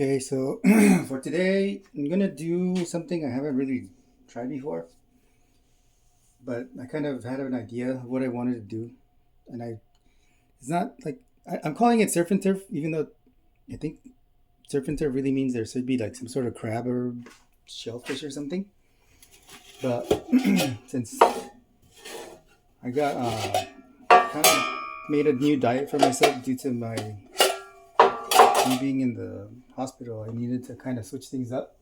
Okay, so for today, I'm gonna do something I haven't really tried before, but I kind of had an idea of what I wanted to do, and it's not like I'm calling it surf and turf, even though I think surf and turf really means there should be like some sort of crab or shellfish or something. But since I got kind of made a new diet for myself due to me being in the hospital, I needed to kind of switch things up.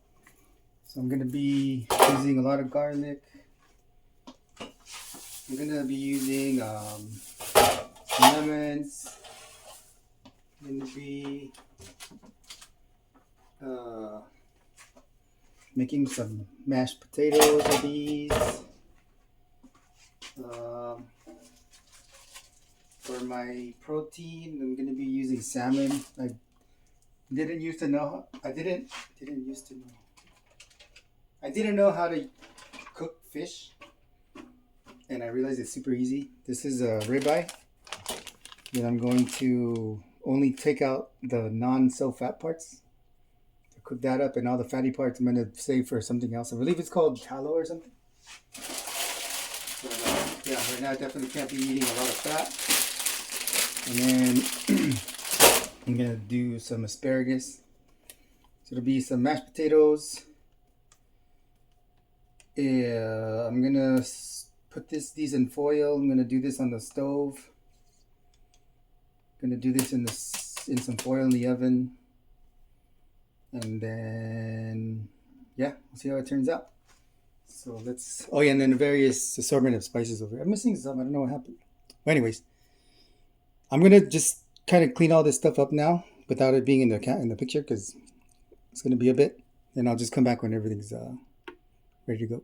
So I'm gonna be using a lot of garlic. I'm gonna be using lemons. I'm gonna be uh, making some mashed potatoes of these. Um, for my protein, I'm gonna be using salmon. I didn't used to know. I didn't used to know. I didn't know how to cook fish, and I realized it's super easy. This is a ribeye. Then I'm going to only take out the non-so fat parts. To cook that up, and all the fatty parts I'm gonna save for something else. I believe it's called tallow or something. But yeah, right now I definitely can't be eating a lot of fat. And then I'm gonna do some asparagus. So it'll be some mashed potatoes. Yeah, I'm gonna put these in foil. I'm gonna do this on the stove. Gonna do this in some foil in the oven, and then yeah, we'll see how it turns out. So let's. Oh yeah, and then the various assortment of spices over here. I'm missing some. I don't know what happened. But anyways, I'm gonna just kind of clean all this stuff up now without it being in the picture because it's gonna be a bit. And I'll just come back when everything's ready to go.